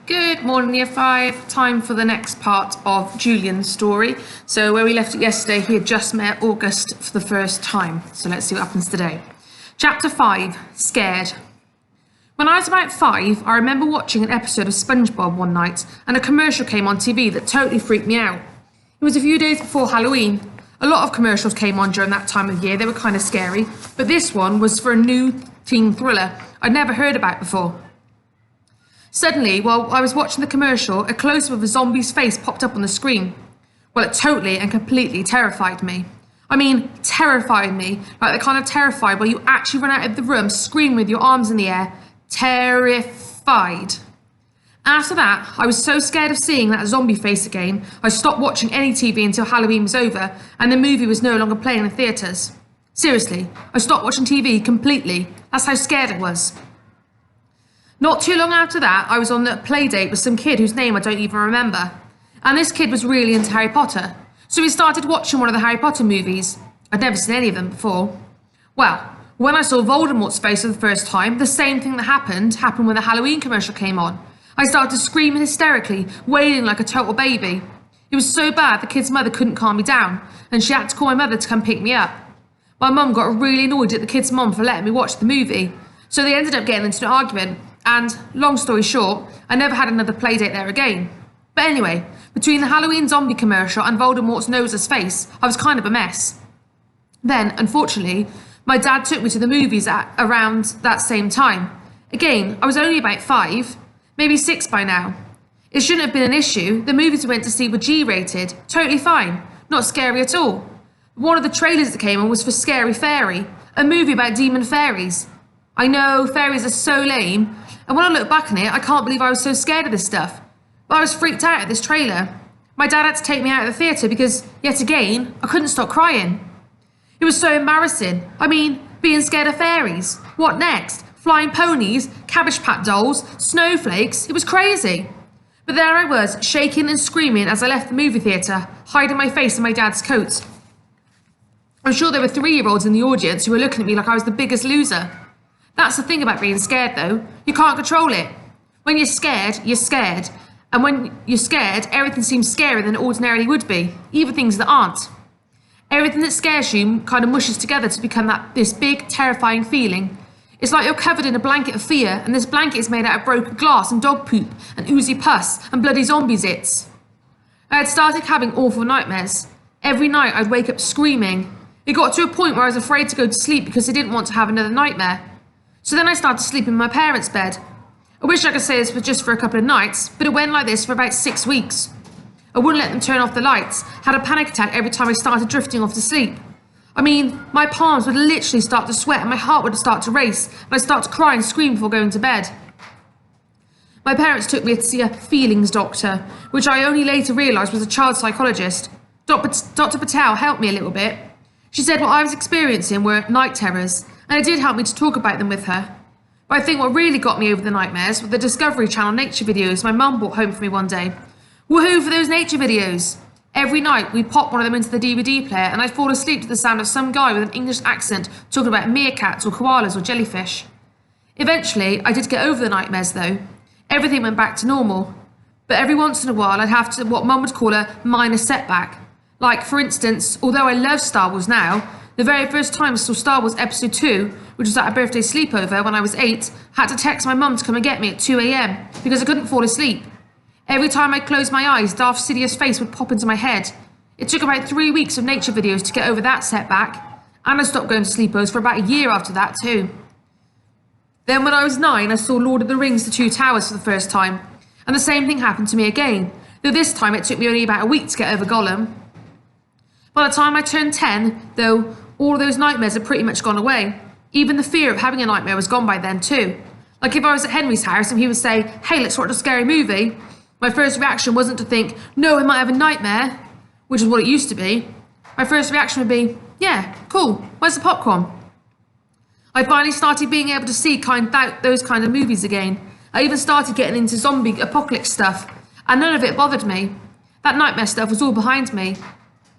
Good morning, Year 5. Time for the next part of Julian's story. So where we left it yesterday, he had just met August for the first time. So let's see what happens today. Chapter 5, Scared. When I was about 5, I remember watching an episode of SpongeBob one night, and a commercial came on TV that totally freaked me out. It was a few days before Halloween. A lot of commercials came on during that time of year. They were kind of scary, but this one was for a new teen thriller I'd never heard about before. Suddenly, while I was watching the commercial, a close-up of a zombie's face popped up on the screen. Well, it totally and completely terrified me. I mean, terrified me, like the kind of terrified where you actually run out of the room screaming with your arms in the air. Terrified. After that, I was so scared of seeing that zombie face again, I stopped watching any TV until Halloween was over and the movie was no longer playing in the theatres. Seriously, I stopped watching TV completely. That's how scared I was. Not too long after that, I was on a play date with some kid whose name I don't even remember. And this kid was really into Harry Potter. So we started watching one of the Harry Potter movies. I'd never seen any of them before. Well, when I saw Voldemort's face for the first time, the same thing that happened when the Halloween commercial came on. I started screaming hysterically, wailing like a total baby. It was so bad the kid's mother couldn't calm me down, and she had to call my mother to come pick me up. My mum got really annoyed at the kid's mum for letting me watch the movie, so they ended up getting into an argument. And, long story short, I never had another playdate there again. But anyway, between the Halloween zombie commercial and Voldemort's noseless face, I was kind of a mess. Then, unfortunately, my dad took me to the movies at around that same time. Again, I was only about 5, maybe 6 by now. It shouldn't have been an issue. The movies we went to see were G-rated, totally fine, not scary at all. One of the trailers that came on was for Scary Fairy, a movie about demon fairies. I know, fairies are so lame, and when I look back on it, I can't believe I was so scared of this stuff. But I was freaked out at this trailer. My dad had to take me out of the theatre because, yet again, I couldn't stop crying. It was so embarrassing. I mean, being scared of fairies. What next? Flying ponies, Cabbage Patch dolls, snowflakes. It was crazy. But there I was, shaking and screaming as I left the movie theatre, hiding my face in my dad's coat. I'm sure there were 3-year-olds in the audience who were looking at me like I was the biggest loser. That's the thing about being scared, though. You can't control it. When you're scared, you're scared. And when you're scared, everything seems scarier than it ordinarily would be, even things that aren't. Everything that scares you kind of mushes together to become this big, terrifying feeling. It's like you're covered in a blanket of fear, and this blanket is made out of broken glass and dog poop and oozy pus and bloody zombie zits. I had started having awful nightmares. Every night I'd wake up screaming. It got to a point where I was afraid to go to sleep because I didn't want to have another nightmare. So then I started sleeping in my parents' bed. I wish I could say this was just for a couple of nights, but it went like this for about 6 weeks. I wouldn't let them turn off the lights, had a panic attack every time I started drifting off to sleep. I mean, my palms would literally start to sweat and my heart would start to race, and I'd start to cry and scream before going to bed. My parents took me to see a feelings doctor, which I only later realised was a child psychologist. Dr. Patel helped me a little bit. She said what I was experiencing were night terrors, and it did help me to talk about them with her. But I think what really got me over the nightmares were the Discovery Channel nature videos my mum brought home for me one day. Woohoo for those nature videos! Every night we'd pop one of them into the DVD player and I'd fall asleep to the sound of some guy with an English accent talking about meerkats or koalas or jellyfish. Eventually, I did get over the nightmares though. Everything went back to normal. But every once in a while I'd have to what mum would call a minor setback. Like, for instance, although I love Star Wars now, the very first time I saw Star Wars Episode 2, which was at a birthday sleepover when I was 8, I had to text my mum to come and get me at 2 a.m. because I couldn't fall asleep. Every time I closed my eyes, Darth Sidious's face would pop into my head. It took about 3 weeks of nature videos to get over that setback, and I stopped going to sleepovers for about a year after that too. Then when I was 9, I saw Lord of the Rings: The Two Towers for the first time, and the same thing happened to me again, though this time it took me only about a week to get over Gollum. By the time I turned 10, though, all of those nightmares had pretty much gone away. Even the fear of having a nightmare was gone by then too. Like if I was at Henry's house and he would say, "Hey, let's watch a scary movie," my first reaction wasn't to think, "No, I might have a nightmare," which is what it used to be. My first reaction would be, "Yeah, cool, where's the popcorn?" I finally started being able to see those kind of movies again. I even started getting into zombie apocalypse stuff, and none of it bothered me. That nightmare stuff was all behind me.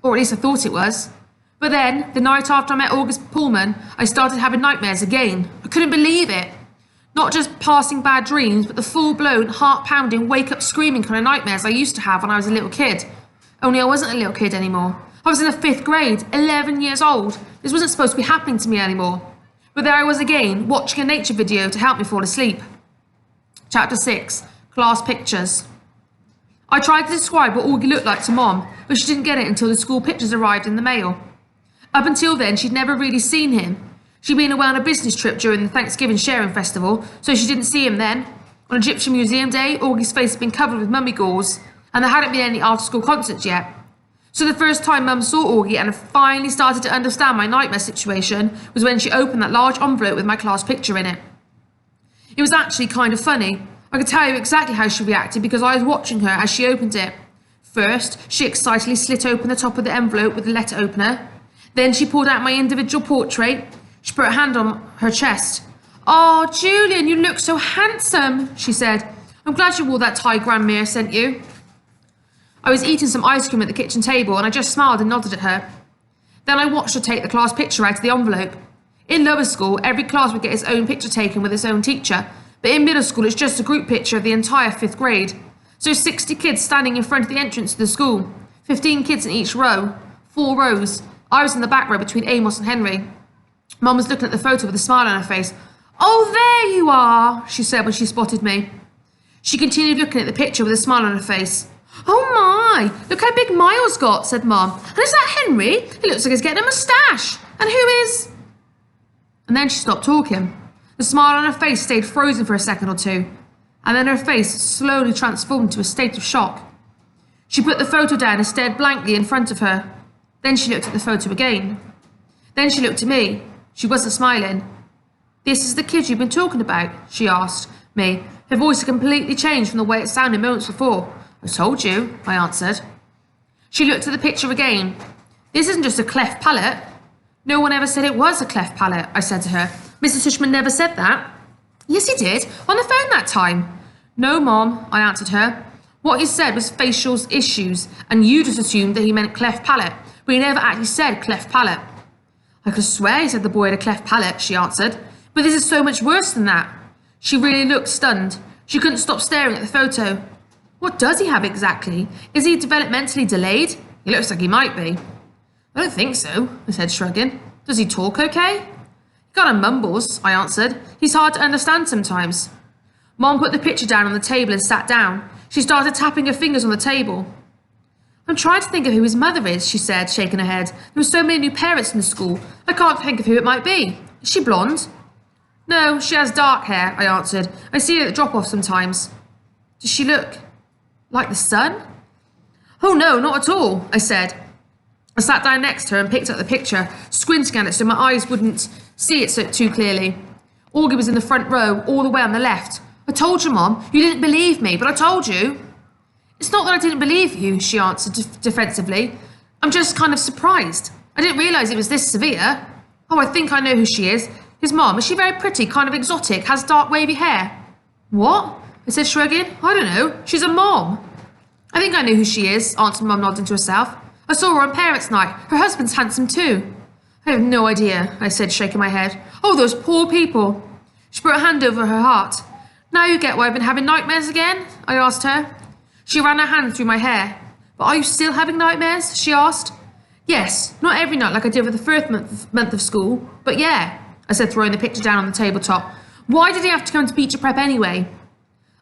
Or at least I thought it was. But then, the night after I met August Pullman, I started having nightmares again. I couldn't believe it. Not just passing bad dreams, but the full-blown, heart-pounding, wake-up screaming kind of nightmares I used to have when I was a little kid. Only I wasn't a little kid anymore. I was in the 5th grade, 11 years old. This wasn't supposed to be happening to me anymore. But there I was again, watching a nature video to help me fall asleep. Chapter 6, Class Pictures. I tried to describe what Auggie looked like to Mom, but she didn't get it until the school pictures arrived in the mail. Up until then, she'd never really seen him. She'd been away on a business trip during the Thanksgiving Sharing Festival, so she didn't see him then. On Egyptian Museum Day, Augie's face had been covered with mummy gauze, and there hadn't been any after-school concerts yet. So the first time Mum saw Auggie and finally started to understand my nightmare situation was when she opened that large envelope with my class picture in it. It was actually kind of funny. I could tell you exactly how she reacted because I was watching her as she opened it. First, she excitedly slit open the top of the envelope with the letter opener. Then she pulled out my individual portrait. She put her hand on her chest. "Oh, Julian, you look so handsome," she said. "I'm glad you wore that tie Grandmere sent you." I was eating some ice cream at the kitchen table and I just smiled and nodded at her. Then I watched her take the class picture out of the envelope. In lower school, every class would get its own picture taken with its own teacher, but in middle school it's just a group picture of the entire 5th grade. So 60 kids standing in front of the entrance to the school, 15 kids in each row, 4 rows. I was in the back row between Amos and Henry. Mum was looking at the photo with a smile on her face. "Oh, there you are," she said when she spotted me. She continued looking at the picture with a smile on her face. "Oh my, look how big Miles got," said Mum. "And is that Henry? He looks like he's getting a moustache. And who is—" And then she stopped talking. The smile on her face stayed frozen for a second or two, and then her face slowly transformed to a state of shock. She put the photo down and stared blankly in front of her. Then she looked at the photo again. Then she looked at me. She wasn't smiling. "This is the kid you've been talking about?" she asked me. Her voice had completely changed from the way it sounded moments before. "I told you," I answered. She looked at the picture again. "This isn't just a cleft palate." "No one ever said it was a cleft palate," I said to her. "Mr. Tushman never said that." "Yes, he did, on the phone that time." "No, Mom," I answered her. "What he said was facial issues, and you just assumed that he meant cleft palate, but he never actually said cleft palate." "I could swear he said the boy had a cleft palate," she answered. "But this is so much worse than that." She really looked stunned. She couldn't stop staring at the photo. "What does he have exactly? Is he developmentally delayed?" "He looks like he might be." "I don't think so," I said, shrugging. "Does he talk okay?" "He kind of mumbles," I answered. "He's hard to understand sometimes." Mom put the picture down on the table and sat down. She started tapping her fingers on the table. "I'm trying to think of who his mother is," she said, shaking her head. "There are so many new parents in the school. I can't think of who it might be. Is she blonde?" "No, she has dark hair," I answered. "I see her at the drop-off sometimes." "Does she look like the sun?" "Oh no, not at all," I said. I sat down next to her and picked up the picture, squinting at it so my eyes wouldn't see it too clearly. Auggie was in the front row, all the way on the left. "I told you, Mom. You didn't believe me, but I told you." "It's not that I didn't believe you," she answered defensively. "I'm just kind of surprised. I didn't realise it was this severe." "Oh, I think I know who she is. His mom. Is she very pretty, kind of exotic, has dark wavy hair?" "What?" I said, shrugging. "I don't know. She's a mom." "I think I know who she is," answered Mum, nodding to herself. "I saw her on parents' night. Her husband's handsome too." "I have no idea," I said, shaking my head. "Oh, those poor people." She put her hand over her heart. "Now you get why I've been having nightmares again?" I asked her. She ran her hand through my hair. "But are you still having nightmares?" she asked. "Yes, not every night like I did with the first month of school, but yeah," I said, throwing the picture down on the tabletop. "Why did he have to come to teacher prep anyway?"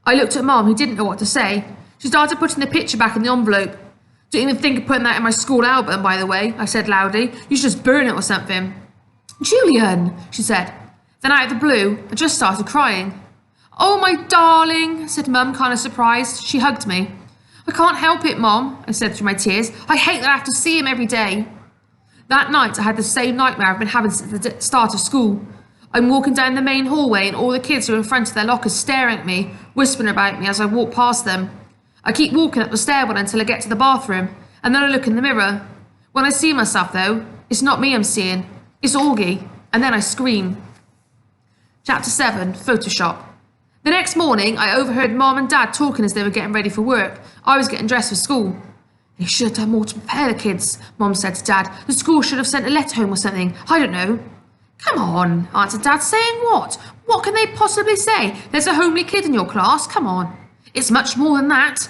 I looked at Mom, who didn't know what to say. She started putting the picture back in the envelope. "Don't even think of putting that in my school album, by the way," I said loudly. "You should just burn it or something." "Julian," she said. Then out of the blue, I just started crying. "Oh, my darling," said Mum, kind of surprised. She hugged me. "I can't help it, Mom," I said through my tears. "I hate that I have to see him every day." That night, I had the same nightmare I've been having since the start of school. I'm walking down the main hallway and all the kids are in front of their lockers staring at me, whispering about me as I walk past them. I keep walking up the stairwell until I get to the bathroom, and then I look in the mirror. When I see myself, though, it's not me I'm seeing. It's Auggie, and then I scream. Chapter 7, Photoshop. The next morning, I overheard Mom and Dad talking as they were getting ready for work. I was getting dressed for school. "They should have done more to prepare the kids," Mom said to Dad. "The school should have sent a letter home or something. I don't know." "Come on," answered Dad. "Saying what? What can they possibly say? There's a homely kid in your class, come on. It's much more than that.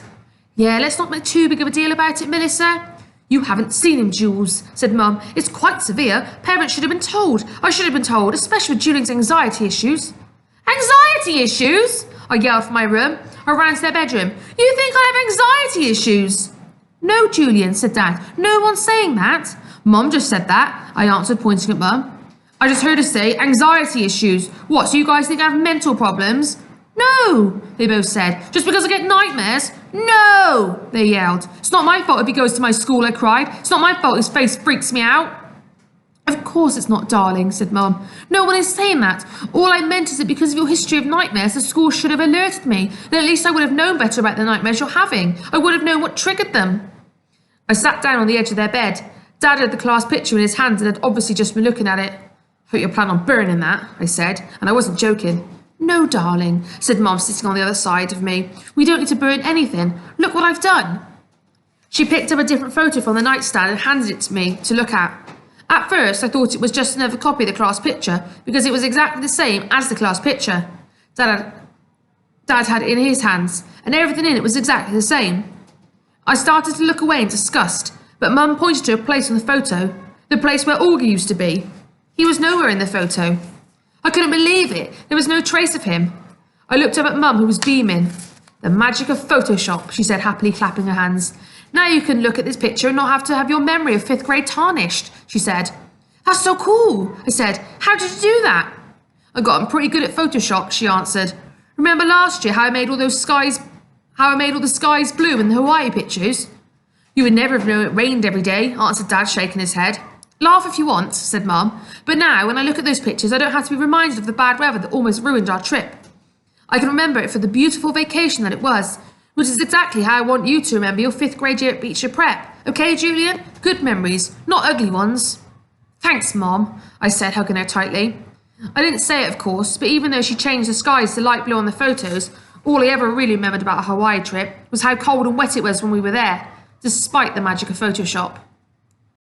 Yeah, let's not make too big of a deal about it, Melissa. You haven't seen him, Jules, said Mum. It's quite severe. Parents should have been told. I should have been told, especially with Julian's anxiety issues. Anxiety issues? I yelled from my room. I ran to their bedroom. You think I have anxiety issues? No, Julian, said Dad. No one's saying that. Mum just said that, I answered, pointing at Mum. I just heard her say anxiety issues. What, so you guys think I have mental problems? No, they both said. Just because I get nightmares? No, they yelled. It's not my fault if he goes to my school, I cried. It's not my fault his face freaks me out. Of course it's not, darling, said Mum. No one is saying that. All I meant is that because of your history of nightmares, the school should have alerted me. Then at least I would have known better about the nightmares you're having. I would have known what triggered them. I sat down on the edge of their bed. Dad had the class picture in his hands and had obviously just been looking at it. Hope you plan on burning that, I said, and I wasn't joking. No, darling, said Mum, sitting on the other side of me. We don't need to burn anything. Look what I've done. She picked up a different photo from the nightstand and handed it to me to look at. At first, I thought it was just another copy of the class picture because it was exactly the same as the class picture. Dad had it in his hands, and everything in it was exactly the same. I started to look away in disgust, but Mum pointed to a place on the photo, the place where Auggie used to be. He was nowhere in the photo. I couldn't believe it. There was no trace of him. I looked up at Mum, who was beaming. The magic of Photoshop, she said, happily clapping her hands. Now you can look at this picture and not have to have your memory of 5th grade tarnished, she said. That's so cool, I said. How did you do that? I got on pretty good at Photoshop, she answered. Remember last year how I made all the skies blue in the Hawaii pictures? You would never have known it rained every day, answered Dad, shaking his head. Laugh if you want, said Mum. But now, when I look at those pictures, I don't have to be reminded of the bad weather that almost ruined our trip. I can remember it for the beautiful vacation that it was, which is exactly how I want you to remember your 5th grade year at Beecher Prep. Okay, Julian? Good memories, not ugly ones. Thanks, Mom, I said, hugging her tightly. I didn't say it, of course, but even though she changed the skies to light blue on the photos, all I ever really remembered about our Hawaii trip was how cold and wet it was when we were there, despite the magic of Photoshop.